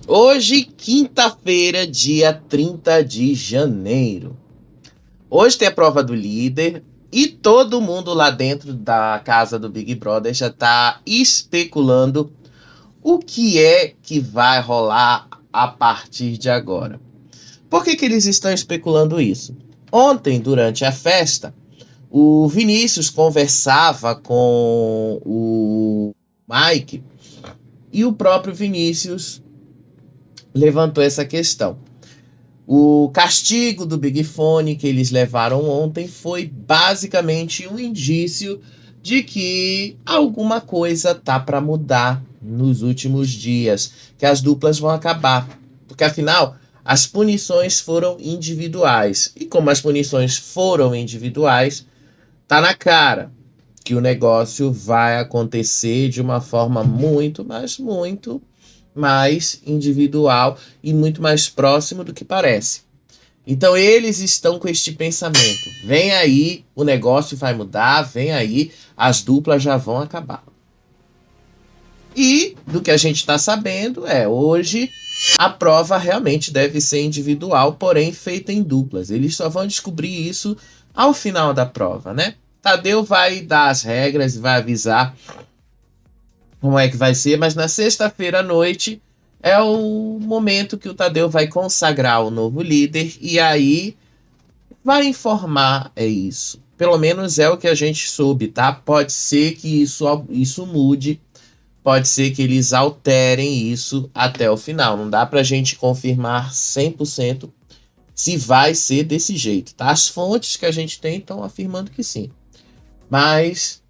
Hoje, quinta-feira, dia 30 de janeiro. Hoje tem a prova do líder e todo mundo lá dentro da casa do Big Brother já tá especulando o que é que vai rolar a partir de agora. Por que eles estão especulando isso? Ontem, durante a festa, o Vinícius conversava com o Mike e o próprio Vinícius levantou essa questão. O castigo do Big Fone que eles levaram ontem foi basicamente um indício de que alguma coisa tá para mudar nos últimos dias, que as duplas vão acabar, porque afinal as punições foram individuais, e como as punições foram individuais, tá na cara que o negócio vai acontecer de uma forma muito, mas muito mais individual e muito mais próximo do que parece. Então eles estão com este pensamento. Vem aí, o negócio vai mudar, vem aí, as duplas já vão acabar. E do que a gente está sabendo hoje a prova realmente deve ser individual, porém feita em duplas. Eles só vão descobrir isso ao final da prova, né? Tadeu vai dar as regras e vai avisar como é que vai ser, mas na sexta-feira à noite é o momento que o Tadeu vai consagrar o novo líder e aí vai informar isso. Pelo menos é o que a gente soube, tá? Pode ser que isso mude, pode ser que eles alterem isso até o final. Não dá pra gente confirmar 100% se vai ser desse jeito, tá? As fontes que a gente tem estão afirmando que sim. Mas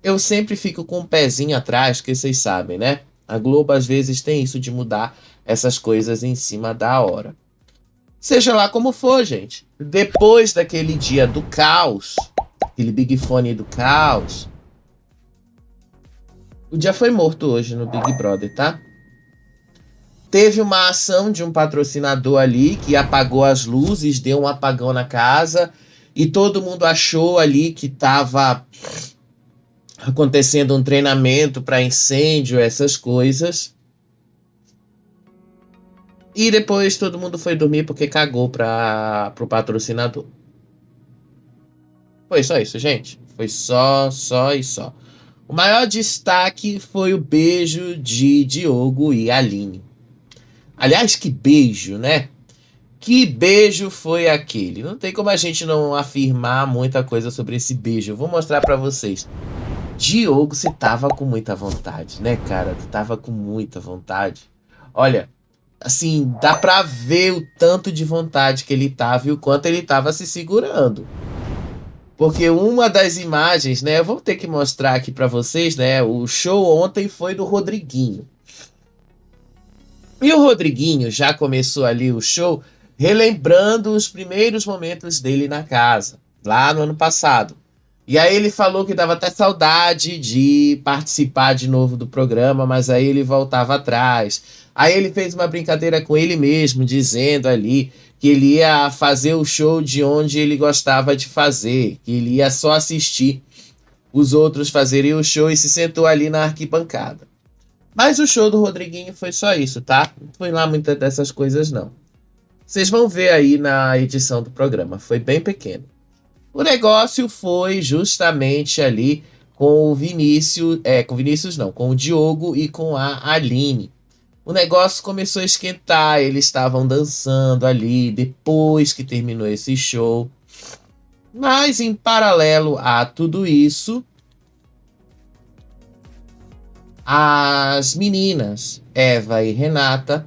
eu sempre fico com um pezinho atrás, que vocês sabem, né? A Globo às vezes tem isso de mudar essas coisas em cima da hora. Seja lá como for, gente. Depois daquele dia do caos, aquele Big Fone do caos, o dia foi morto hoje no Big Brother, tá? Teve uma ação de um patrocinador ali que apagou as luzes, deu um apagão na casa e todo mundo achou ali que tava acontecendo um treinamento para incêndio, essas coisas. E depois todo mundo foi dormir porque cagou pro patrocinador. Foi só isso, gente. Foi só e só. O maior destaque foi o beijo de Diogo e Aline. Aliás, que beijo, né? Que beijo foi aquele? Não tem como a gente não afirmar muita coisa sobre esse beijo. Eu vou mostrar para vocês. Diogo, você tava com muita vontade, né, cara? Tu tava com muita vontade. Olha, assim, dá pra ver o tanto de vontade que ele tava e o quanto ele tava se segurando. Porque uma das imagens, né, eu vou ter que mostrar aqui pra vocês, né, o show ontem foi do Rodriguinho. E o Rodriguinho já começou ali o show relembrando os primeiros momentos dele na casa, lá no ano passado. E aí ele falou que dava até saudade de participar de novo do programa, mas aí ele voltava atrás. Aí ele fez uma brincadeira com ele mesmo, dizendo ali que ele ia fazer o show de onde ele gostava de fazer, que ele ia só assistir os outros fazerem o show e se sentou ali na arquibancada. Mas o show do Rodriguinho foi só isso, tá? Não foi lá muitas dessas coisas, não. Vocês vão ver aí na edição do programa, foi bem pequeno. O negócio foi justamente ali com o Vinícius, com o Diogo e com a Aline. O negócio começou a esquentar, eles estavam dançando ali depois que terminou esse show. Mas em paralelo a tudo isso, as meninas, Eva e Renata,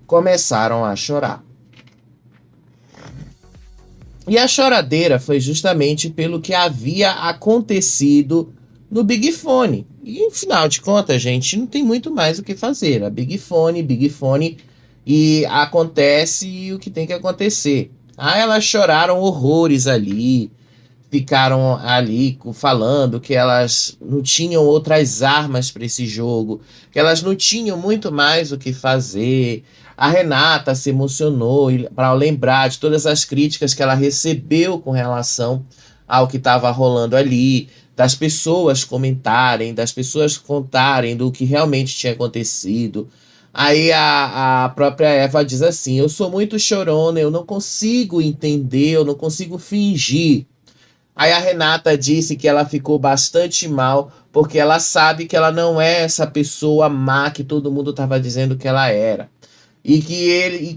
começaram a chorar. E a choradeira foi justamente pelo que havia acontecido no Big Fone. E, afinal de contas, gente, não tem muito mais o que fazer. A Big Fone, e acontece o que tem que acontecer. Ah, elas choraram horrores ali, ficaram ali falando que elas não tinham outras armas para esse jogo, que elas não tinham muito mais o que fazer. A Renata se emocionou para lembrar de todas as críticas que ela recebeu com relação ao que estava rolando ali, das pessoas comentarem, das pessoas contarem do que realmente tinha acontecido. Aí a própria Eva diz assim: eu sou muito chorona, eu não consigo entender, eu não consigo fingir. Aí a Renata disse que ela ficou bastante mal porque ela sabe que ela não é essa pessoa má que todo mundo estava dizendo que ela era. E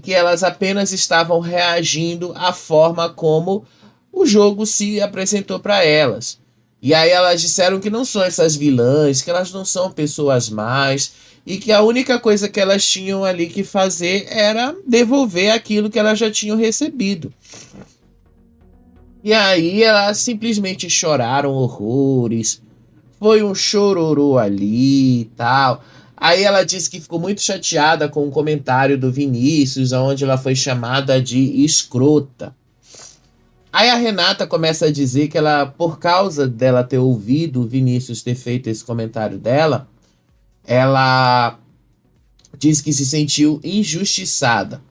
que elas apenas estavam reagindo à forma como o jogo se apresentou para elas. E aí elas disseram que não são essas vilãs, que elas não são pessoas más e que a única coisa que elas tinham ali que fazer era devolver aquilo que elas já tinham recebido. E aí elas simplesmente choraram horrores. Foi um chororô ali e tal. Aí ela disse que ficou muito chateada com o comentário do Vinícius, onde ela foi chamada de escrota. Aí a Renata começa a dizer que ela, por causa dela ter ouvido o Vinícius ter feito esse comentário dela, ela diz que se sentiu injustiçada.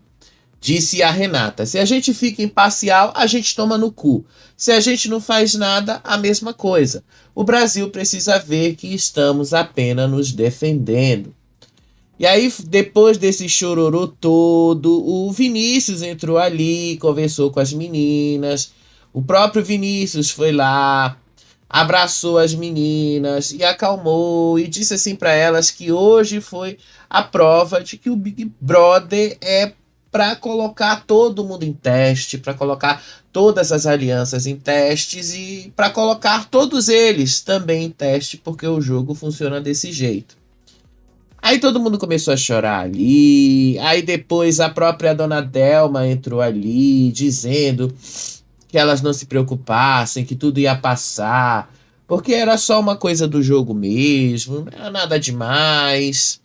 Disse a Renata: se a gente fica imparcial, a gente toma no cu. Se a gente não faz nada, a mesma coisa. O Brasil precisa ver que estamos apenas nos defendendo. E aí, depois desse chororô todo, o Vinícius entrou ali, conversou com as meninas. O próprio Vinícius foi lá, abraçou as meninas e acalmou e disse assim para elas que hoje foi a prova de que o Big Brother é para colocar todo mundo em teste, para colocar todas as alianças em testes e para colocar todos eles também em teste, porque o jogo funciona desse jeito. Aí todo mundo começou a chorar ali. Aí depois a própria dona Delma entrou ali, dizendo que elas não se preocupassem, que tudo ia passar, porque era só uma coisa do jogo mesmo, não era nada demais.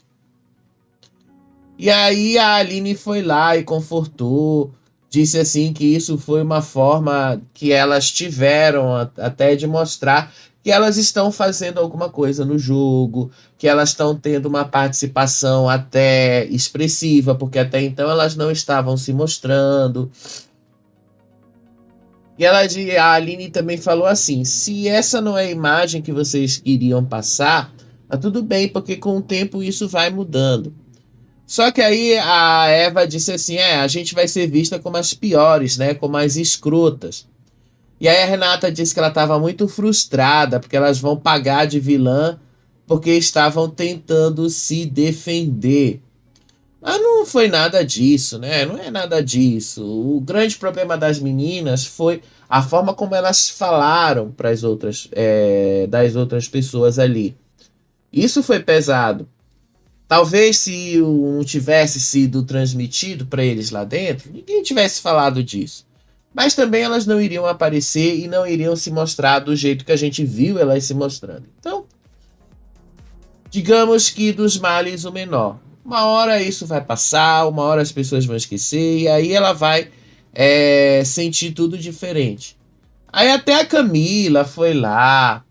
E aí a Aline foi lá e confortou, disse assim que isso foi uma forma que elas tiveram até de mostrar que elas estão fazendo alguma coisa no jogo, que elas estão tendo uma participação até expressiva, porque até então elas não estavam se mostrando. E a Aline também falou assim: se essa não é a imagem que vocês queriam passar, tá tudo bem, porque com o tempo isso vai mudando. Só que aí a Eva disse assim: a gente vai ser vista como as piores, né? Como as escrotas. E aí a Renata disse que ela estava muito frustrada, porque elas vão pagar de vilã porque estavam tentando se defender. Mas não foi nada disso, né? Não é nada disso. O grande problema das meninas foi a forma como elas falaram para as outras, das outras pessoas ali. Isso foi pesado. Talvez se não tivesse sido transmitido para eles lá dentro, ninguém tivesse falado disso. Mas também elas não iriam aparecer e não iriam se mostrar do jeito que a gente viu elas se mostrando. Então, digamos que dos males o menor. Uma hora isso vai passar, uma hora as pessoas vão esquecer e aí ela vai sentir tudo diferente. Aí até a Camila foi lá,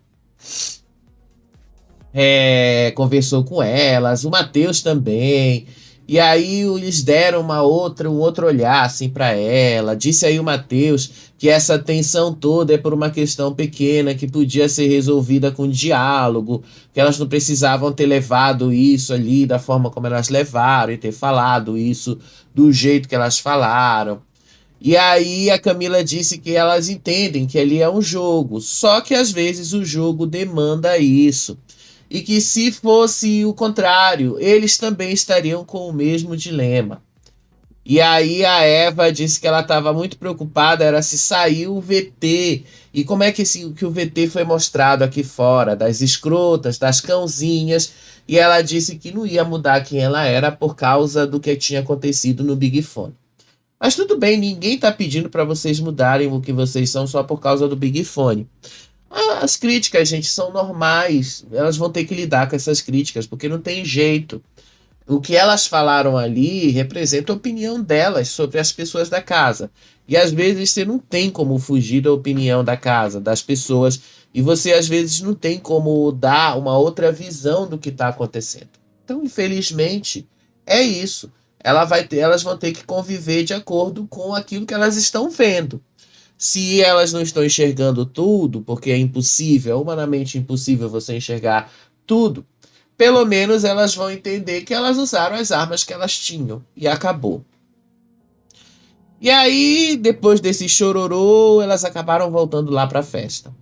conversou com elas, o Matheus também. E aí eles deram um outro olhar assim para ela. Disse aí o Matheus que essa tensão toda é por uma questão pequena que podia ser resolvida com diálogo, que elas não precisavam ter levado isso ali da forma como elas levaram e ter falado isso do jeito que elas falaram. E aí a Camila disse que elas entendem que ali é um jogo, só que às vezes o jogo demanda isso. E que se fosse o contrário, eles também estariam com o mesmo dilema. E aí a Eva disse que ela estava muito preocupada, era se saiu o VT. E como é que o VT foi mostrado aqui fora, das escrotas, das cãozinhas. E ela disse que não ia mudar quem ela era por causa do que tinha acontecido no Big Fone. Mas tudo bem, ninguém está pedindo para vocês mudarem o que vocês são só por causa do Big Fone. As críticas, gente, são normais. Elas vão ter que lidar com essas críticas, porque não tem jeito. O que elas falaram ali representa a opinião delas sobre as pessoas da casa. E às vezes você não tem como fugir da opinião da casa, das pessoas, e você às vezes não tem como dar uma outra visão do que está acontecendo. Então, infelizmente, é isso. Elas vão ter que conviver de acordo com aquilo que elas estão vendo. Se elas não estão enxergando tudo, porque é impossível, é humanamente impossível você enxergar tudo, pelo menos elas vão entender que elas usaram as armas que elas tinham. E acabou. E aí, depois desse chororô, elas acabaram voltando lá para a festa.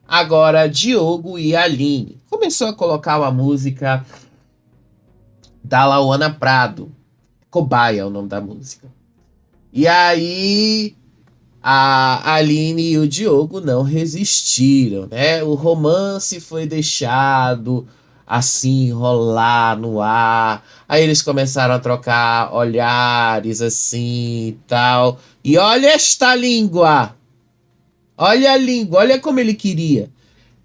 Agora, Diogo e Aline começou a colocar uma música da Lauana Prado. Cobaia é o nome da música. E aí, a Aline e o Diogo não resistiram, né? O romance foi deixado assim rolar no ar. Aí eles começaram a trocar olhares assim e tal. E olha esta língua! Olha a língua, olha como ele queria.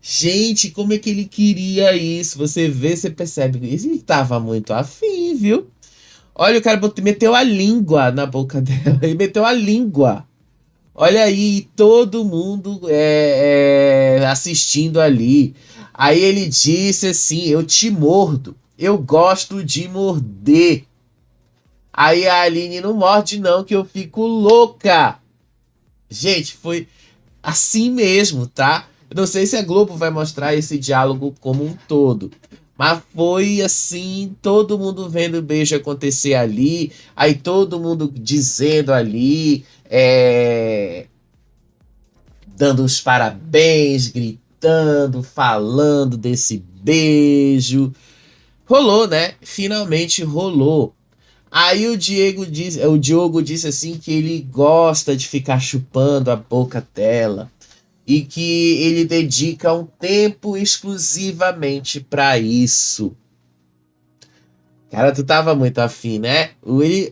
Gente, como é que ele queria isso? Você vê, você percebe que ele estava muito afim, viu? Olha, o cara meteu a língua na boca dela. Ele meteu a língua. Olha aí, todo mundo assistindo ali. Aí ele disse assim: Eu te mordo. Eu gosto de morder. Aí a Aline não morde, não, que eu fico louca. Gente, foi assim mesmo, tá? Eu não sei se a Globo vai mostrar esse diálogo como um todo. Mas foi assim, todo mundo vendo o beijo acontecer ali, aí todo mundo dizendo ali, dando os parabéns, gritando, falando desse beijo. Rolou, né? Finalmente rolou. Aí o Diogo disse assim que ele gosta de ficar chupando a boca dela e que ele dedica um tempo exclusivamente para isso. Cara, tu tava muito afim, né?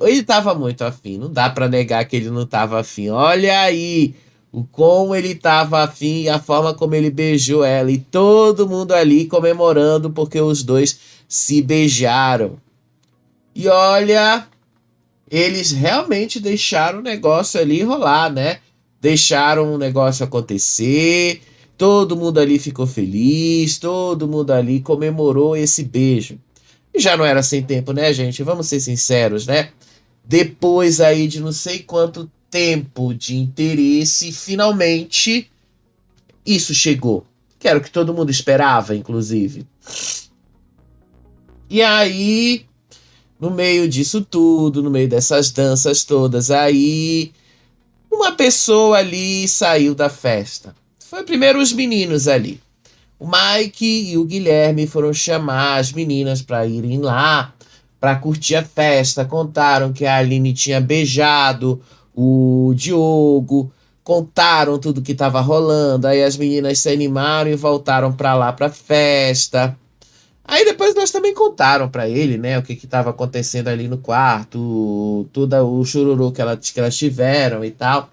Ele tava muito afim, não dá pra negar que ele não tava afim. Olha aí o como ele tava afim e a forma como ele beijou ela. E todo mundo ali comemorando porque os dois se beijaram. E olha, eles realmente deixaram o negócio ali rolar, né? Deixaram o negócio acontecer. Todo mundo ali ficou feliz, todo mundo ali comemorou esse beijo. E já não era sem tempo, né, gente? Vamos ser sinceros, né? Depois aí de não sei quanto tempo de interesse, finalmente isso chegou. Que era o que todo mundo esperava, inclusive. E aí, no meio disso tudo, no meio dessas danças todas aí, uma pessoa ali saiu da festa. Foi primeiro os meninos ali. O Mike e o Guilherme foram chamar as meninas para irem lá para curtir a festa. Contaram que a Aline tinha beijado o Diogo, contaram tudo que estava rolando. Aí as meninas se animaram e voltaram para lá para festa. Aí depois nós também contaram para ele, né, o que estava acontecendo ali no quarto, todo o chururu que elas tiveram e tal.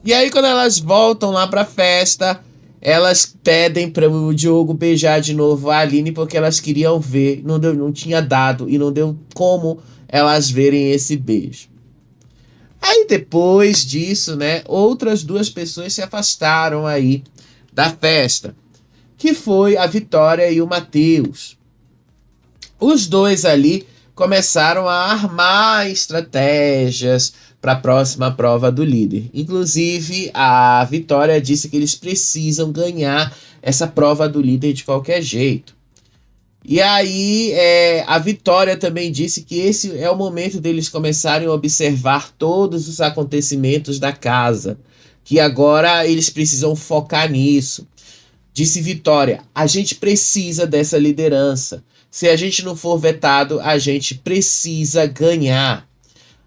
E aí, quando elas voltam lá pra festa, elas pedem para o Diogo beijar de novo a Aline porque elas queriam ver, não tinha dado e não deu como elas verem esse beijo. Aí depois disso, né, outras duas pessoas se afastaram aí da festa, que foi a Vitória e o Matheus. Os dois ali começaram a armar estratégias para a próxima prova do líder. Inclusive, a Vitória disse que eles precisam ganhar essa prova do líder de qualquer jeito. E aí, a Vitória também disse que esse é o momento deles começarem a observar todos os acontecimentos da casa, que agora eles precisam focar nisso. Disse Vitória: a gente precisa dessa liderança. Se a gente não for vetado, a gente precisa ganhar.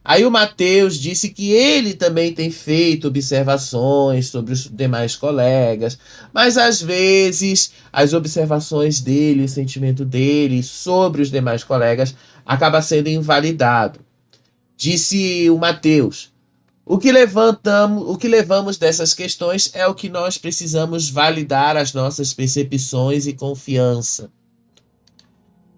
Aí o Matheus disse que ele também tem feito observações sobre os demais colegas, mas às vezes as observações dele, o sentimento dele sobre os demais colegas acaba sendo invalidado. Disse o Matheus: o que levamos dessas questões é o que nós precisamos validar as nossas percepções e confiança.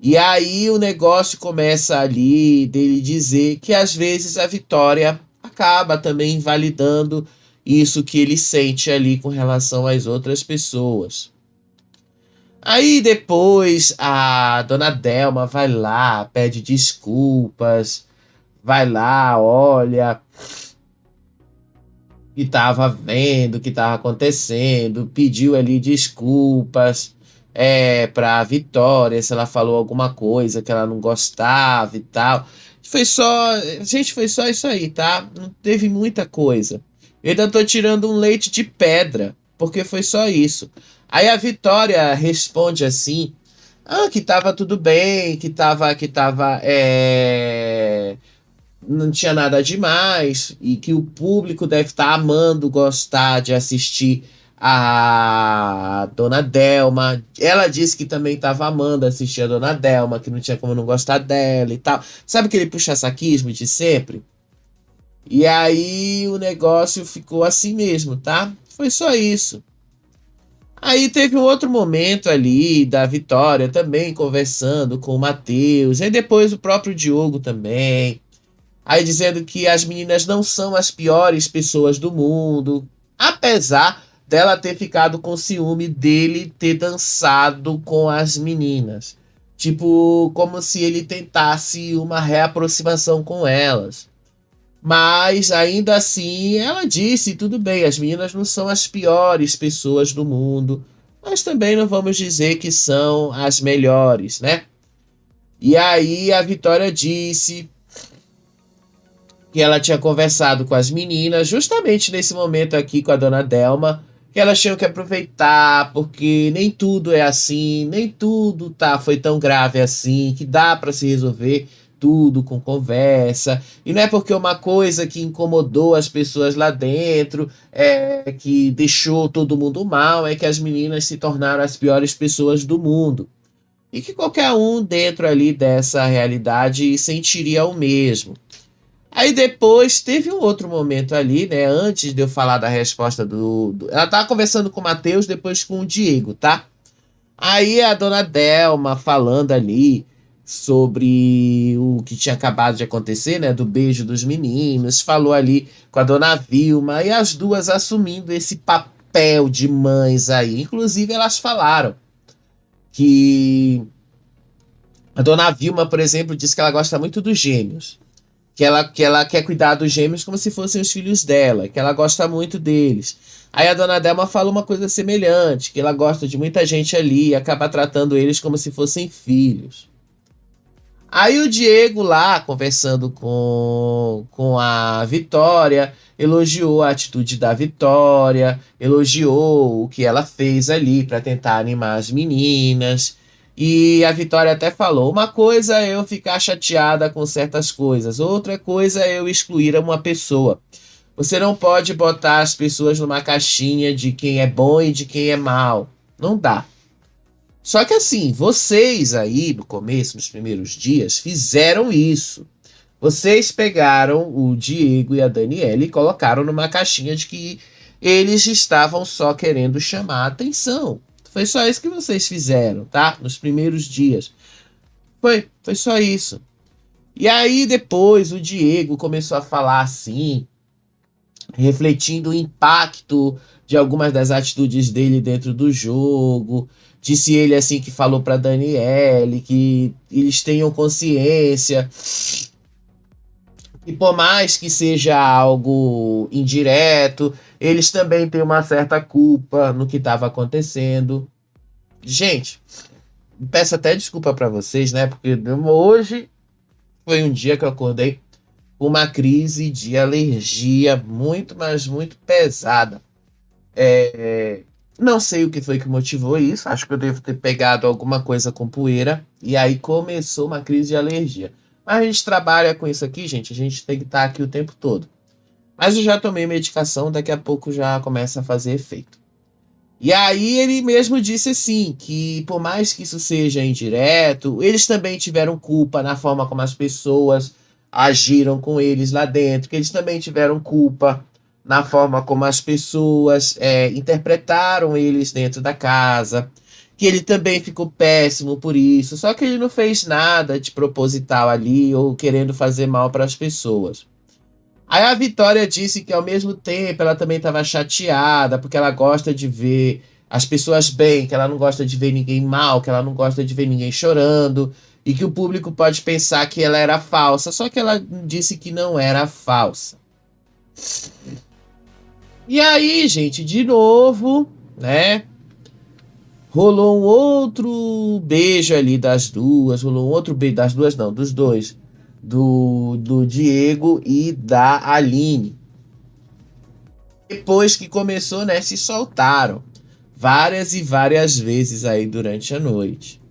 E aí o negócio começa ali dele dizer que às vezes a Vitória acaba também invalidando isso que ele sente ali com relação às outras pessoas. Aí depois a dona Delma vai lá, pede desculpas, vai lá, olha o que estava vendo, o que estava acontecendo, pediu ali desculpas para a Vitória, se ela falou alguma coisa que ela não gostava e tal. Foi só, gente, foi só isso aí, tá? Não teve muita coisa. Eu ainda tô tirando um leite de pedra, porque foi só isso. Aí a Vitória responde assim, que tava tudo bem, que não tinha nada demais e que o público deve estar amando gostar de assistir a Dona Delma. Ela disse que também estava amando assistir a Dona Delma, que não tinha como não gostar dela e tal. Sabe aquele puxa-saquismo de sempre? E aí o negócio ficou assim mesmo, tá? Foi só isso. Aí teve um outro momento ali da Vitória também conversando com o Matheus, aí depois o próprio Diogo também. Aí dizendo que as meninas não são as piores pessoas do mundo, apesar dela ter ficado com ciúme dele ter dançado com as meninas. Tipo, como se ele tentasse uma reaproximação com elas. Mas ainda assim, ela disse: tudo bem, as meninas não são as piores pessoas do mundo, mas também não vamos dizer que são as melhores, né? E aí a Vitória disse que ela tinha conversado com as meninas, justamente nesse momento aqui com a dona Delma, que elas tinham que aproveitar, porque nem tudo é assim, nem tudo foi tão grave assim, que dá para se resolver tudo com conversa. E não é porque uma coisa que incomodou as pessoas lá dentro, que deixou todo mundo mal, é que as meninas se tornaram as piores pessoas do mundo. E que qualquer um dentro ali dessa realidade sentiria o mesmo. Aí depois teve um outro momento ali, né? Antes de eu falar da resposta ela tava conversando com o Matheus, depois com o Diego, tá? Aí a dona Delma falando ali sobre o que tinha acabado de acontecer, né? Do beijo dos meninos, falou ali com a dona Vilma, e as duas assumindo esse papel de mães aí. Inclusive, elas falaram que a dona Vilma, por exemplo, disse que ela gosta muito dos gêmeos. Que ela quer cuidar dos gêmeos como se fossem os filhos dela, que ela gosta muito deles. Aí a dona Delma fala uma coisa semelhante, que ela gosta de muita gente ali e acaba tratando eles como se fossem filhos. Aí o Diego lá, conversando com a Vitória, elogiou a atitude da Vitória, elogiou o que ela fez ali para tentar animar as meninas. E a Vitória até falou: uma coisa é eu ficar chateada com certas coisas, outra coisa é eu excluir uma pessoa. Você não pode botar as pessoas numa caixinha de quem é bom e de quem é mal. Não dá. Só que assim, vocês aí no começo, nos primeiros dias, fizeram isso. Vocês pegaram o Diego e a Daniela e colocaram numa caixinha de que eles estavam só querendo chamar a atenção. Foi só isso que vocês fizeram, tá? Nos primeiros dias. Foi só isso. E aí depois o Diego começou a falar assim, refletindo o impacto de algumas das atitudes dele dentro do jogo. Disse ele assim que falou para Daniele que eles tenham consciência e por mais que seja algo indireto, eles também têm uma certa culpa no que estava acontecendo. Gente, peço até desculpa para vocês, né? Porque hoje foi um dia que eu acordei com uma crise de alergia muito, mas muito pesada. Não sei o que foi que motivou isso. Acho que eu devo ter pegado alguma coisa com poeira. E aí começou uma crise de alergia. Mas a gente trabalha com isso aqui, gente. A gente tem que estar aqui o tempo todo. Mas eu já tomei medicação, daqui a pouco já começa a fazer efeito. E aí ele mesmo disse assim, que por mais que isso seja indireto, eles também tiveram culpa na forma como as pessoas agiram com eles lá dentro, que eles também tiveram culpa na forma como as pessoas interpretaram eles dentro da casa, que ele também ficou péssimo por isso, só que ele não fez nada de proposital ali ou querendo fazer mal para as pessoas. Aí a Vitória disse que ao mesmo tempo ela também estava chateada, porque ela gosta de ver as pessoas bem, que ela não gosta de ver ninguém mal, que ela não gosta de ver ninguém chorando, e que o público pode pensar que ela era falsa, só que ela disse que não era falsa. E aí, gente, de novo, né? Rolou um outro beijo ali das duas, rolou um outro beijo das duas, não, dos dois, do Diego e da Aline. Depois que começou, né, se soltaram várias e várias vezes aí durante a noite.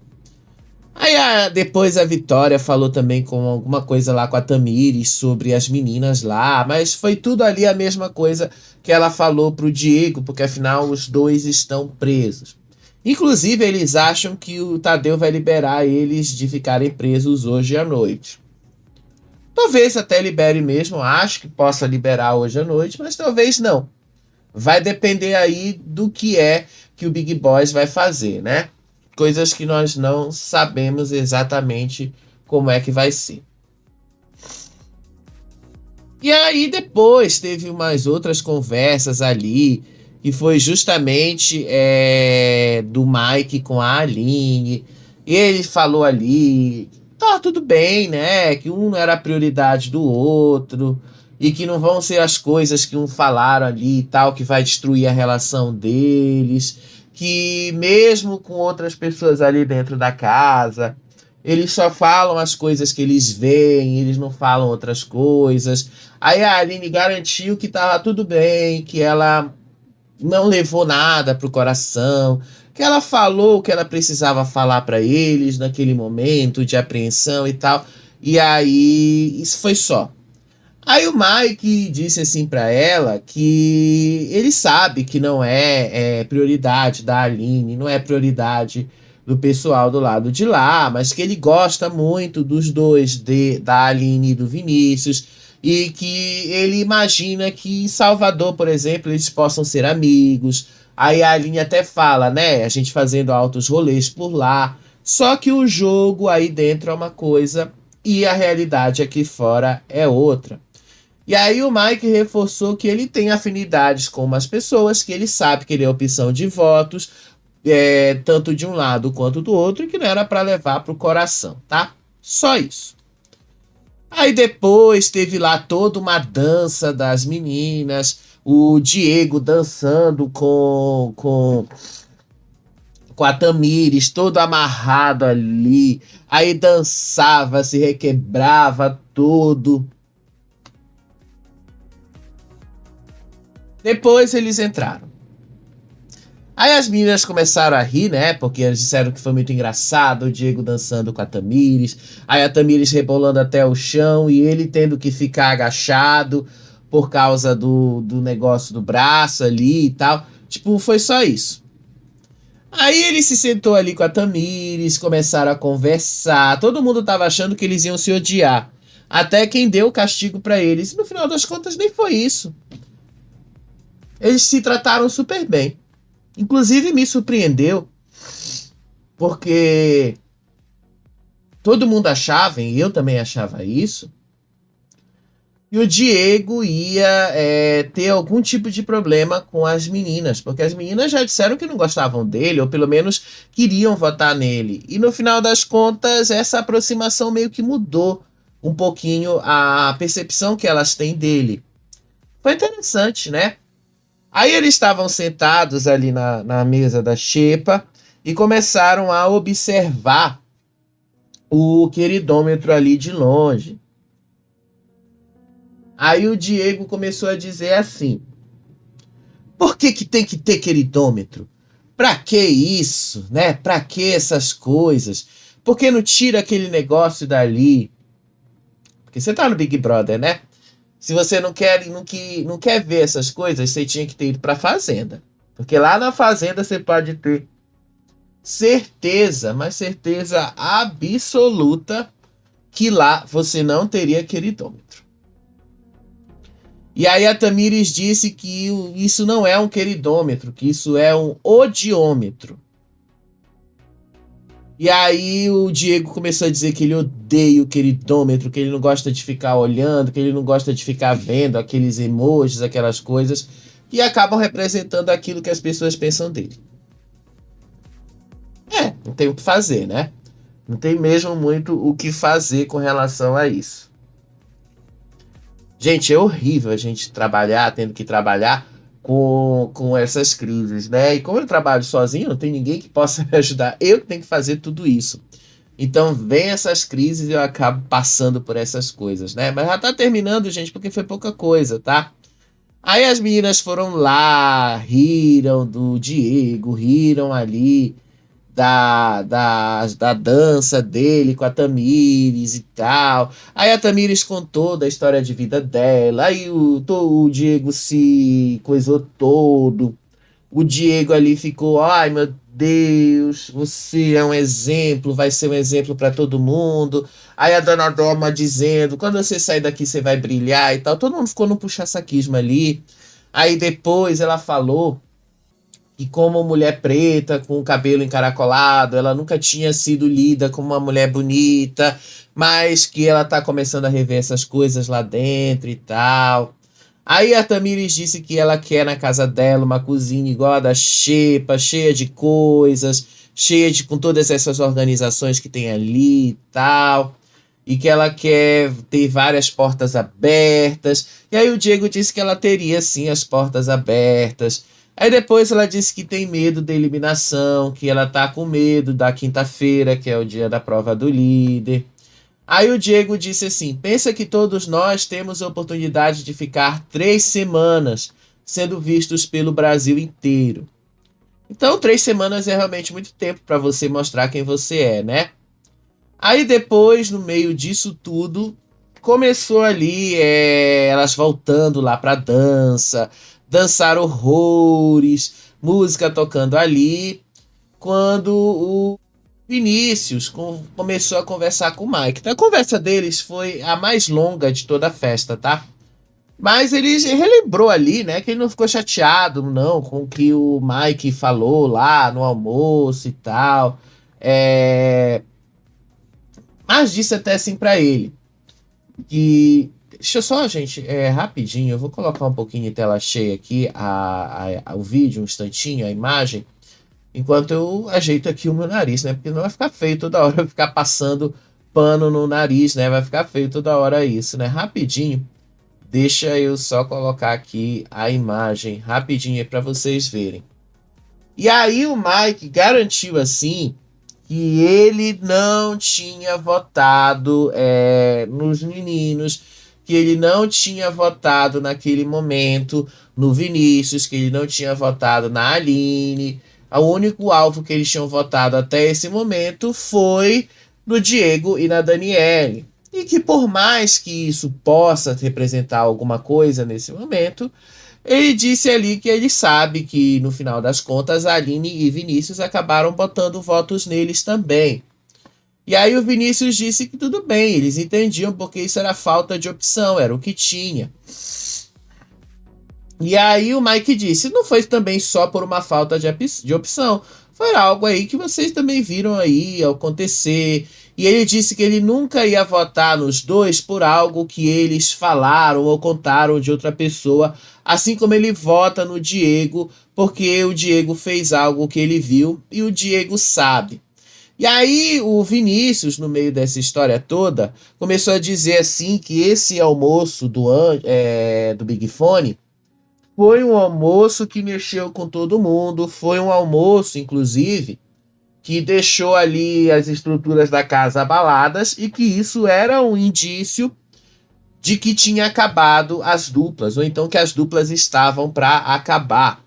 Aí depois a Vitória falou também com alguma coisa lá com a Tamires sobre as meninas lá, mas foi tudo ali a mesma coisa que ela falou pro Diego, porque afinal os dois estão presos. Inclusive, eles acham que o Tadeu vai liberar eles de ficarem presos hoje à noite. Talvez até libere mesmo, acho que possa liberar hoje à noite, mas talvez não. Vai depender aí do que é que o Big Boss vai fazer, né? Coisas que nós não sabemos exatamente como é que vai ser. E aí depois teve umas outras conversas ali, que foi justamente do Mike com a Aline. E ele falou ali, tá tudo bem, né? Que um não era a prioridade do outro, e que não vão ser as coisas que um falaram ali e tal, que vai destruir a relação deles. Que mesmo com outras pessoas ali dentro da casa, eles só falam as coisas que eles veem, eles não falam outras coisas. Aí a Aline garantiu que tava tudo bem, que ela não levou nada pro coração, que ela falou o que ela precisava falar para eles naquele momento de apreensão e tal. E aí, isso foi só. Aí o Mike disse assim para ela que ele sabe que não é prioridade da Aline, não é prioridade do pessoal do lado de lá, mas que ele gosta muito dos dois, da Aline e do Vinícius, e que ele imagina que em Salvador, por exemplo, eles possam ser amigos. Aí a Aline até fala, né, a gente fazendo altos rolês por lá, só que o jogo aí dentro é uma coisa e a realidade aqui fora é outra. E aí o Mike reforçou que ele tem afinidades com umas pessoas, que ele sabe que ele é opção de votos, tanto de um lado quanto do outro, e que não era para levar pro coração, tá? Só isso. Aí depois teve lá toda uma dança das meninas, o Diego dançando com a Tamires, todo amarrado ali, aí dançava, se requebrava todo. Depois eles entraram. Aí as meninas começaram a rir, né? Porque eles disseram que foi muito engraçado, o Diego dançando com a Tamires, aí a Tamires rebolando até o chão e ele tendo que ficar agachado por causa do negócio do braço ali e tal. Tipo, foi só isso. Aí ele se sentou ali com a Tamires, começaram a conversar, todo mundo tava achando que eles iam se odiar. Até quem deu o castigo pra eles. E no final das contas nem foi isso. Eles se trataram super bem. Inclusive me surpreendeu, porque todo mundo achava, e eu também achava isso, que o Diego ia ter algum tipo de problema com as meninas, porque as meninas já disseram que não gostavam dele, ou pelo menos queriam votar nele. E no final das contas, essa aproximação meio que mudou um pouquinho a percepção que elas têm dele. Foi interessante, né? Aí eles estavam sentados ali na mesa da xepa e começaram a observar o queridômetro ali de longe. Aí o Diego começou a dizer assim: por que que tem que ter queridômetro? Pra que isso, né? Pra que essas coisas? Por que não tira aquele negócio dali? Porque você tá no Big Brother, né? Se você não quer ver essas coisas, você tinha que ter ido pra fazenda. Porque lá na fazenda você pode ter certeza, mas certeza absoluta, que lá você não teria queridômetro. E aí a Tamires disse que isso não é um queridômetro, que isso é um odiômetro. E aí o Diego começou a dizer que ele odeia o queridômetro, que ele não gosta de ficar olhando, que ele não gosta de ficar vendo aqueles emojis, aquelas coisas, que acabam representando aquilo que as pessoas pensam dele. Não tem o que fazer, né? Não tem mesmo muito o que fazer com relação a isso. Gente, é horrível a gente trabalhar, tendo que trabalhar com essas crises, né? E como eu trabalho sozinho, não tem ninguém que possa me ajudar. Eu que tenho que fazer tudo isso. Então, vem essas crises e eu acabo passando por essas coisas, né? Mas já tá terminando, gente, porque foi pouca coisa, tá? Aí as meninas foram lá, riram do Diego, riram ali da dança dele com a Tamires e tal. Aí a Tamires contou da história de vida dela. Aí o Diego se coisou todo. O Diego ali ficou, ai meu Deus, você é um exemplo, vai ser um exemplo para todo mundo. Aí a Dona Doma dizendo, quando você sair daqui você vai brilhar e tal. Todo mundo ficou no puxa-saquismo ali. Aí depois ela falou que como mulher preta, com o cabelo encaracolado, ela nunca tinha sido lida como uma mulher bonita, mas que ela tá começando a rever essas coisas lá dentro e tal. Aí a Tamires disse que ela quer na casa dela uma cozinha igual a da Xepa, cheia de coisas, cheia de com todas essas organizações que tem ali e tal. E que ela quer ter várias portas abertas. E aí o Diego disse que ela teria sim as portas abertas. Aí depois ela disse que tem medo da eliminação, que ela tá com medo da quinta-feira, que é o dia da prova do líder. Aí o Diego disse assim: pensa que todos nós temos a oportunidade de ficar 3 semanas sendo vistos pelo Brasil inteiro. Então, 3 semanas é realmente muito tempo para você mostrar quem você é, né? Aí depois, no meio disso tudo, começou ali elas voltando lá pra dança, dançar horrores, música tocando ali, quando o Vinícius começou a conversar com o Mike. Então, a conversa deles foi a mais longa de toda a festa, tá? Mas ele relembrou ali, né, que ele não ficou chateado, não, com o que o Mike falou lá no almoço e tal. É, mas disse até assim pra ele que. Deixa eu só, gente, rapidinho, eu vou colocar um pouquinho de tela cheia aqui, o vídeo, um instantinho, a imagem, enquanto eu ajeito aqui o meu nariz, né? Porque não vai ficar feio toda hora eu ficar passando pano no nariz, né? Vai ficar feio toda hora isso, né? Rapidinho, deixa eu só colocar aqui a imagem, rapidinho aí pra vocês verem. E aí o Mike garantiu assim que ele não tinha votado nos meninos, que ele não tinha votado naquele momento no Vinícius, que ele não tinha votado na Aline. O único alvo que eles tinham votado até esse momento foi no Diego e na Daniele. E que por mais que isso possa representar alguma coisa nesse momento, ele disse ali que ele sabe que, no final das contas, a Aline e Vinícius acabaram botando votos neles também. E aí o Vinícius disse que tudo bem, eles entendiam porque isso era falta de opção, era o que tinha. E aí o Mike disse, não foi também só por uma falta de opção, foi algo aí que vocês também viram aí acontecer. E ele disse que ele nunca ia votar nos dois por algo que eles falaram ou contaram de outra pessoa, assim como ele vota no Diego, porque o Diego fez algo que ele viu e o Diego sabe. E aí o Vinícius, no meio dessa história toda, começou a dizer assim que esse almoço do Big Fone foi um almoço que mexeu com todo mundo, foi um almoço, inclusive, que deixou ali as estruturas da casa abaladas e que isso era um indício de que tinha acabado as duplas, ou então que as duplas estavam para acabar.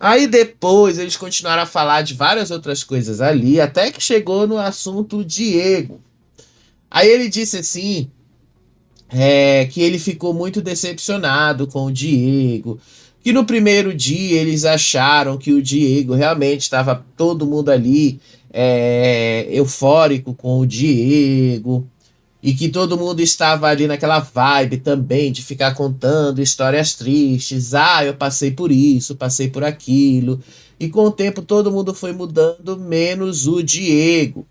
Aí depois eles continuaram a falar de várias outras coisas ali, até que chegou no assunto Diego. Aí ele disse assim, que ele ficou muito decepcionado com o Diego, que no primeiro dia eles acharam que o Diego realmente estava todo mundo ali eufórico com o Diego, e que todo mundo estava ali naquela vibe também de ficar contando histórias tristes. Ah, eu passei por isso, passei por aquilo. e com o tempo todo mundo foi mudando, menos o Diego.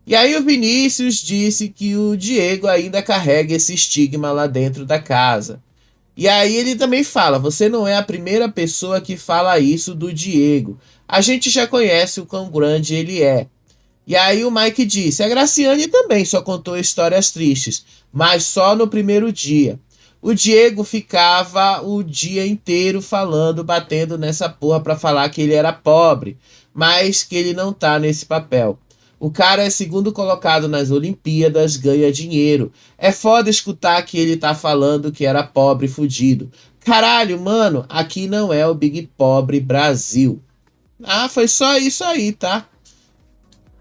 E aí o Vinícius disse que o Diego ainda carrega esse estigma lá dentro da casa. E aí ele também fala, você não é a primeira pessoa que fala isso do Diego. A gente já conhece o quão grande ele é. E aí o Mike disse, a Graciane também só contou histórias tristes, mas só no primeiro dia. O Diego ficava o dia inteiro falando, batendo nessa porra pra falar que ele era pobre, mas que ele não tá nesse papel. O cara é segundo colocado nas Olimpíadas, ganha dinheiro. É foda escutar que ele tá falando que era pobre fudido. Caralho, mano, aqui não é o Big Pobre Brasil. Ah, foi só isso aí, tá?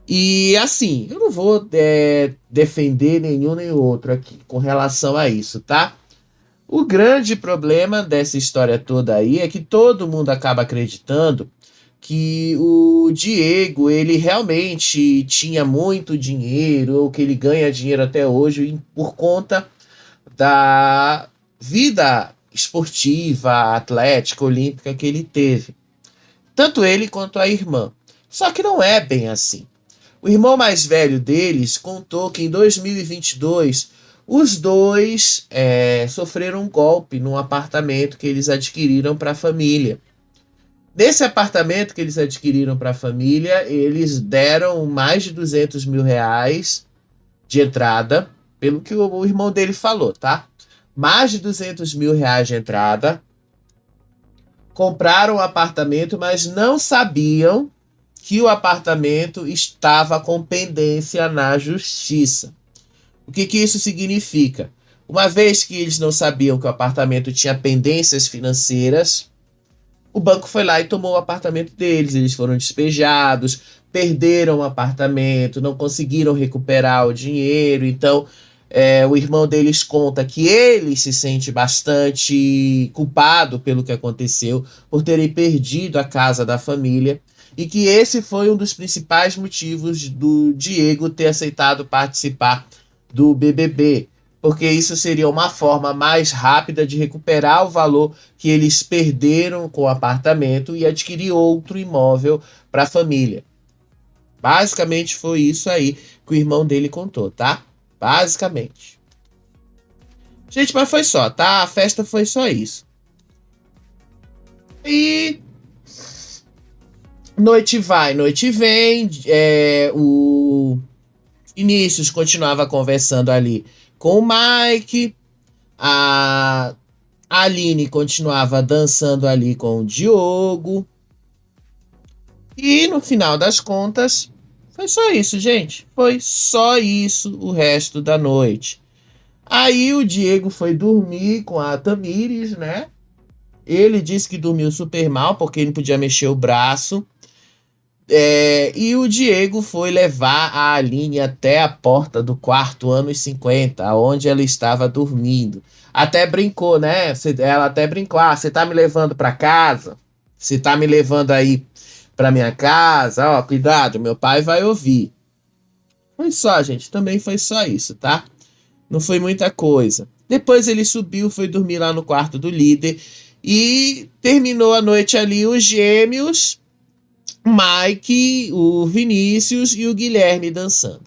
E assim, eu não vou defender nenhum nem outro aqui com relação a isso, tá? O grande problema dessa história toda aí é que todo mundo acaba acreditando que o Diego, ele realmente tinha muito dinheiro, ou que ele ganha dinheiro até hoje por conta da vida esportiva, atlética, olímpica que ele teve. Tanto ele quanto a irmã. Só que não é bem assim. O irmão mais velho deles contou que em 2022 os dois sofreram um golpe num apartamento que eles adquiriram para a família. Nesse apartamento que eles adquiriram para a família, eles deram mais de 200 mil reais de entrada, pelo que o irmão dele falou, tá? Mais de 200 mil reais de entrada. Compraram o apartamento, mas não sabiam que o apartamento estava com pendência na justiça. O que isso significa? Uma vez que eles não sabiam que o apartamento tinha pendências financeiras, o banco foi lá e tomou o apartamento deles. Eles foram despejados, perderam o apartamento, não conseguiram recuperar o dinheiro. Então, o irmão deles conta que ele se sente bastante culpado pelo que aconteceu, por terem perdido a casa da família. E que esse foi um dos principais motivos do Diego ter aceitado participar do BBB, porque isso seria uma forma mais rápida de recuperar o valor que eles perderam com o apartamento e adquirir outro imóvel para a família. Basicamente foi isso aí que o irmão dele contou, tá? Basicamente. Gente, mas foi só, tá? A festa foi só isso. E noite vai, noite vem. O Vinícius continuava conversando ali com o Mike. A Aline continuava dançando ali com o Diogo. E no final das contas, foi só isso, gente. Foi só isso o resto da noite. Aí o Diego foi dormir com a Tamires, né? Ele disse que dormiu super mal porque ele não podia mexer o braço. E o Diego foi levar a Aline até a porta do quarto anos 50, onde ela estava dormindo. Até brincou, né? Ela até brincou, você tá me levando para casa? Você tá me levando aí para minha casa? Ó, cuidado, meu pai vai ouvir. Foi só, gente, também foi só isso, tá? Não foi muita coisa. Depois ele subiu, foi dormir lá no quarto do líder e terminou a noite ali os gêmeos, Mike, o Vinícius e o Guilherme dançando.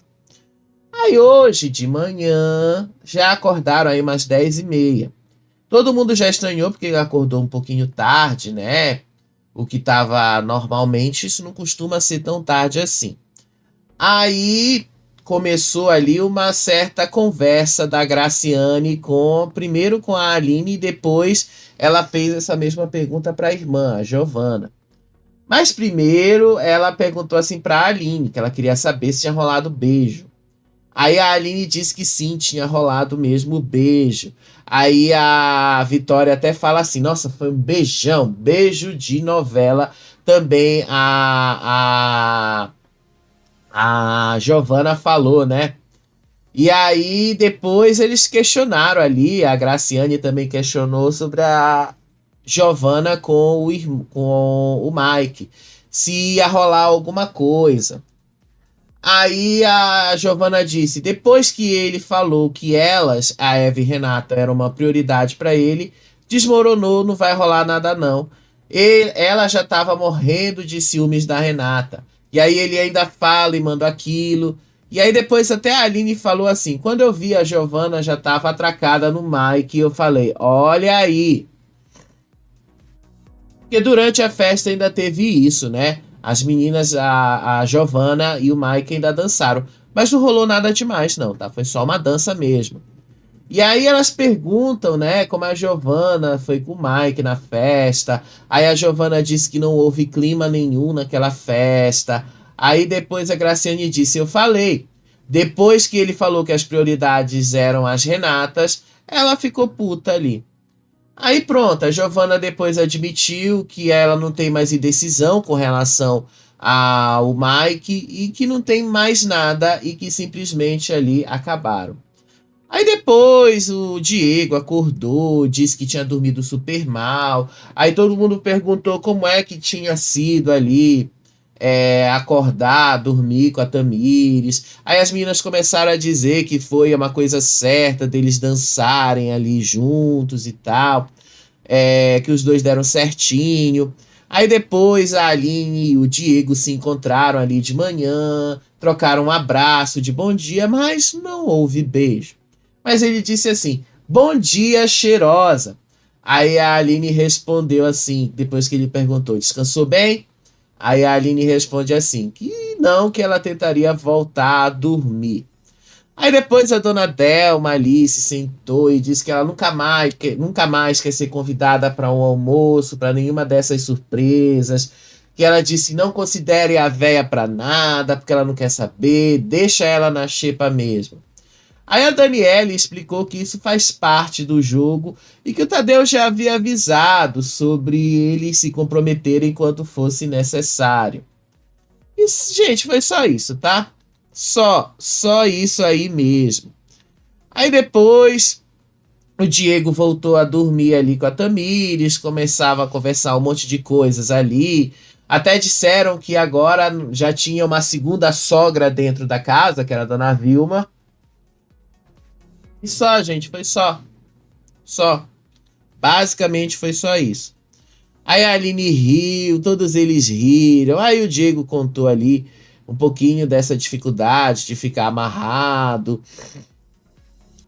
Aí hoje de manhã, já acordaram aí umas 10h30. Todo mundo já estranhou porque ele acordou um pouquinho tarde, né? O que tava normalmente, isso não costuma ser tão tarde assim. Aí começou ali uma certa conversa da Graciane primeiro com a Aline e depois ela fez essa mesma pergunta para a irmã, a Giovana. Mas primeiro ela perguntou assim para a Aline, que ela queria saber se tinha rolado beijo. Aí a Aline disse que sim, tinha rolado mesmo o beijo. Aí a Vitória até fala assim, nossa, foi um beijão, beijo de novela. Também a Giovana falou, né? E aí depois eles questionaram ali, a Graciane também questionou sobre a Giovana com o Mike, se ia rolar alguma coisa. Aí a Giovana disse, depois que ele falou que elas, a Eva e Renata, eram uma prioridade para ele, desmoronou, não vai rolar nada não. Ela já estava morrendo de ciúmes da Renata. E aí ele ainda fala e manda aquilo. E aí depois até a Aline falou assim, quando eu vi a Giovanna já estava atracada no Mike, eu falei, olha aí. Porque durante a festa ainda teve isso, né? As meninas, a Giovanna e o Mike ainda dançaram. Mas não rolou nada demais, não, tá? Foi só uma dança mesmo. E aí elas perguntam, né, como a Giovanna foi com o Mike na festa. Aí a Giovanna disse que não houve clima nenhum naquela festa. Aí depois a Graciane disse, eu falei. Depois que ele falou que as prioridades eram as Renatas, ela ficou puta ali. Aí pronto, a Giovanna depois admitiu que ela não tem mais indecisão com relação ao Mike e que não tem mais nada e que simplesmente ali acabaram. Aí depois o Diego acordou, disse que tinha dormido super mal. Aí todo mundo perguntou como é que tinha sido ali acordar, dormir com a Tamires. Aí as meninas começaram a dizer que foi uma coisa certa deles dançarem ali juntos e tal. Que os dois deram certinho. Aí depois a Aline e o Diego se encontraram ali de manhã, trocaram um abraço de bom dia, mas não houve beijo. Mas ele disse assim: bom dia, cheirosa. Aí a Aline respondeu assim, depois que ele perguntou: descansou bem? Aí a Aline responde assim: que não, que ela tentaria voltar a dormir. Aí depois a dona Delma ali se sentou e disse que ela nunca mais quer ser convidada para um almoço, para nenhuma dessas surpresas. Que ela disse não considere a véia para nada, porque ela não quer saber, deixa ela na xepa mesmo. Aí a Daniele explicou que isso faz parte do jogo e que o Tadeu já havia avisado sobre ele se comprometer enquanto fosse necessário. E, gente, foi só isso, tá? Só isso aí mesmo. Aí depois o Diego voltou a dormir ali com a Tamires, começava a conversar um monte de coisas ali. Até disseram que agora já tinha uma segunda sogra dentro da casa, que era a dona Vilma. E só, gente, foi só. Só. Basicamente foi só isso. Aí a Aline riu, todos eles riram. Aí o Diego contou ali um pouquinho dessa dificuldade de ficar amarrado.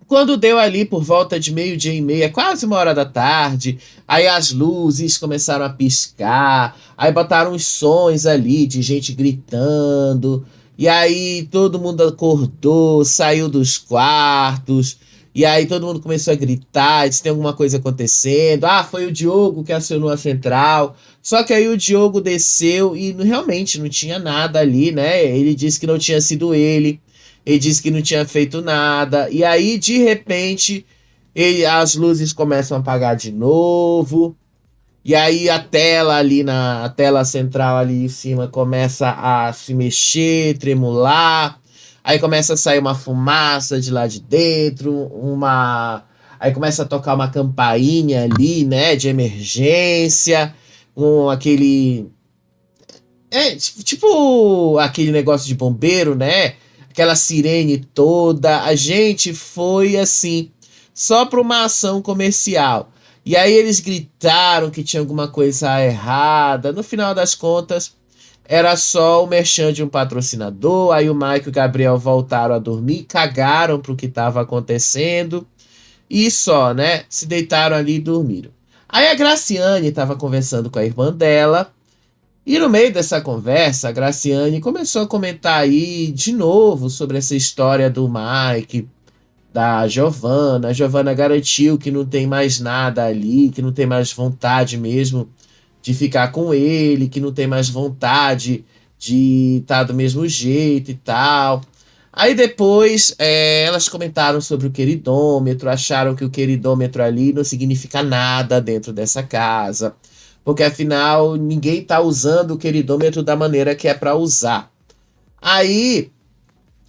Quando deu ali por volta de 12:30, quase 1 hora da tarde, aí as luzes começaram a piscar, aí botaram uns sons ali de gente gritando, e aí todo mundo acordou, saiu dos quartos, e aí todo mundo começou a gritar, disse tem alguma coisa acontecendo. Ah, foi o Diogo que acionou a central. Só que aí o Diogo desceu e realmente não tinha nada ali, né? Ele disse que não tinha sido ele. Ele disse que não tinha feito nada. E aí, de repente, as luzes começam a apagar de novo. E aí a tela ali a tela central ali em cima começa a se mexer, tremular. Aí começa a sair uma fumaça de lá de dentro, aí começa a tocar uma campainha ali, né, de emergência, com aquele tipo aquele negócio de bombeiro, né? Aquela sirene toda. A gente foi assim, só para uma ação comercial. E aí eles gritaram que tinha alguma coisa errada. No final das contas, era só o merchan de um patrocinador. Aí o Mike e o Gabriel voltaram a dormir, cagaram pro que estava acontecendo. E só, né? Se deitaram ali e dormiram. Aí a Graciane estava conversando com a irmã dela. E no meio dessa conversa, a Graciane começou a comentar aí de novo sobre essa história do Mike, da Giovanna. A Giovanna garantiu que não tem mais nada ali, que não tem mais vontade mesmo de ficar com ele, que não tem mais vontade de estar do mesmo jeito e tal. Aí depois elas comentaram sobre o queridômetro, acharam que o queridômetro ali não significa nada dentro dessa casa. Porque afinal ninguém está usando o queridômetro da maneira que é para usar. Aí,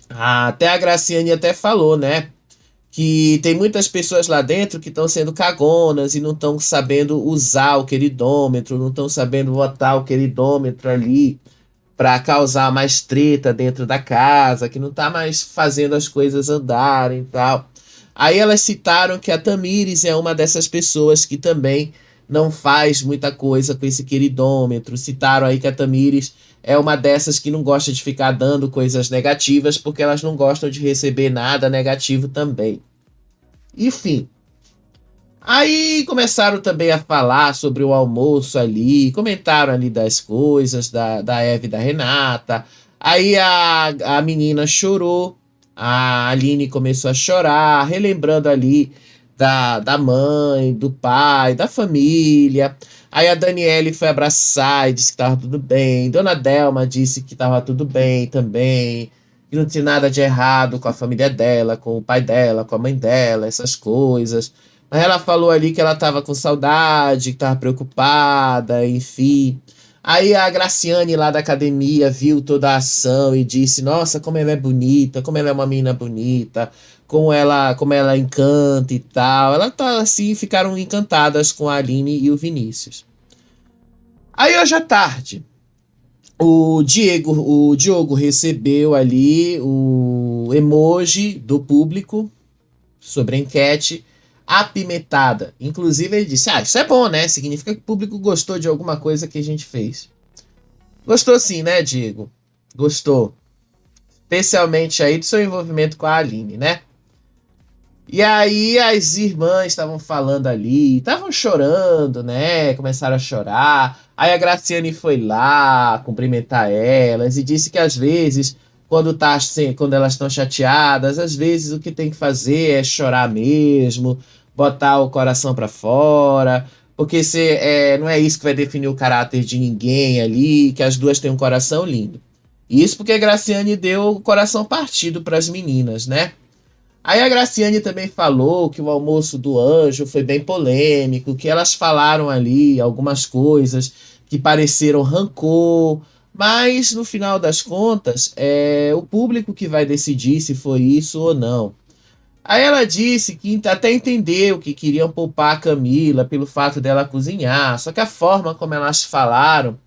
até a Graciane até falou, né? Que tem muitas pessoas lá dentro que estão sendo cagonas e não estão sabendo usar o queridômetro, não estão sabendo botar o queridômetro ali para causar mais treta dentro da casa, que não tá mais fazendo as coisas andarem e tal. Aí elas citaram que a Tamires é uma dessas pessoas que também não faz muita coisa com esse queridômetro. Citaram aí que a Tamires é uma dessas que não gosta de ficar dando coisas negativas, porque elas não gostam de receber nada negativo também. Enfim. Aí começaram também a falar sobre o almoço ali, comentaram ali das coisas da Eva e da Renata. Aí a menina chorou, a Aline começou a chorar, relembrando ali da mãe, do pai, da família. Aí a Daniele foi abraçar e disse que estava tudo bem. Dona Delma disse que estava tudo bem também, que não tinha nada de errado com a família dela, com o pai dela, com a mãe dela, essas coisas. Mas ela falou ali que ela tava com saudade, que tava preocupada, enfim. Aí a Graciane lá da academia viu toda a ação e disse: Nossa, como ela é bonita, como ela é uma menina bonita, como ela encanta e tal. Ela tá assim, ficaram encantadas com a Aline e o Vinícius. Aí hoje à tarde, o Diogo recebeu ali o emoji do público sobre a enquete apimentada. Inclusive, ele disse: isso é bom, né? Significa que o público gostou de alguma coisa que a gente fez. Gostou sim, né, Diego? Gostou. Especialmente aí do seu envolvimento com a Aline, né? E aí as irmãs estavam falando ali, estavam chorando, né? Começaram a chorar. Aí a Graciane foi lá cumprimentar elas e disse que às vezes, quando elas estão chateadas, às vezes o que tem que fazer é chorar mesmo, botar o coração pra fora, porque não é isso que vai definir o caráter de ninguém ali, que as duas têm um coração lindo. Isso porque a Graciane deu o coração partido para as meninas, né? Aí a Graciane também falou que o almoço do anjo foi bem polêmico, que elas falaram ali algumas coisas que pareceram rancor, mas no final das contas é o público que vai decidir se foi isso ou não. Aí ela disse que até entendeu que queriam poupar a Camila pelo fato dela cozinhar, só que a forma como elas falaram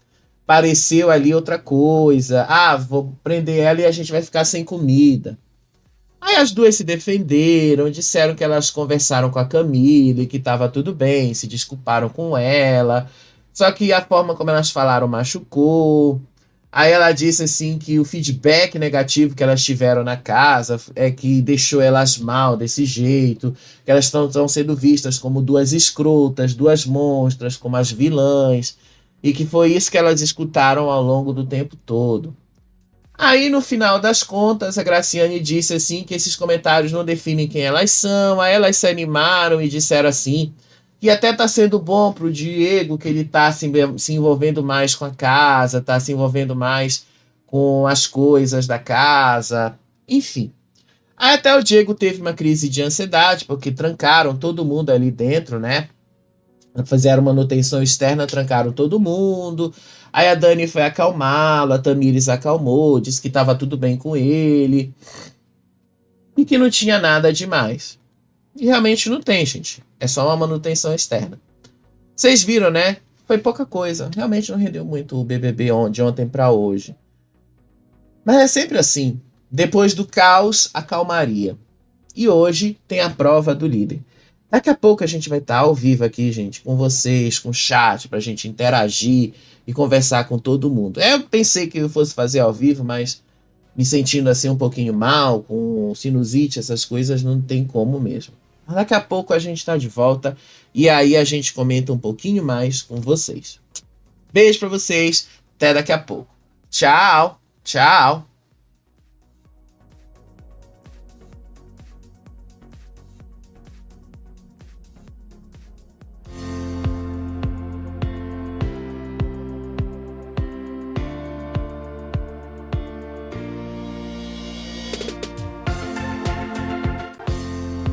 pareceu ali outra coisa. Ah, vou prender ela e a gente vai ficar sem comida. Aí as duas se defenderam, disseram que elas conversaram com a Camila e que estava tudo bem, se desculparam com ela. Só que a forma como elas falaram machucou. Aí ela disse assim que o feedback negativo que elas tiveram na casa é que deixou elas mal desse jeito, que elas estão sendo vistas como duas escrotas, duas monstras, como as vilãs, e que foi isso que elas escutaram ao longo do tempo todo. Aí, no final das contas, a Graciane disse assim que esses comentários não definem quem elas são. Aí elas se animaram e disseram assim que até tá sendo bom pro Diego, que ele tá se envolvendo mais com a casa, tá se envolvendo mais com as coisas da casa, enfim. Aí até o Diego teve uma crise de ansiedade, porque trancaram todo mundo ali dentro, né? Fizeram manutenção externa, trancaram todo mundo. Aí a Dani foi acalmá-lo, a Tamires acalmou, disse que estava tudo bem com ele e que não tinha nada demais. E realmente não tem, gente. É só uma manutenção externa. Vocês viram, né? Foi pouca coisa. Realmente não rendeu muito o BBB de ontem para hoje. Mas é sempre assim. Depois do caos, a calmaria. E hoje tem a prova do líder. Daqui a pouco a gente vai estar ao vivo aqui, gente, com vocês, com o chat, pra gente interagir e conversar com todo mundo. Eu pensei que eu fosse fazer ao vivo, mas me sentindo assim um pouquinho mal, com sinusite, essas coisas, não tem como mesmo. Mas daqui a pouco a gente tá de volta e aí a gente comenta um pouquinho mais com vocês. Beijo pra vocês, até daqui a pouco. Tchau, tchau.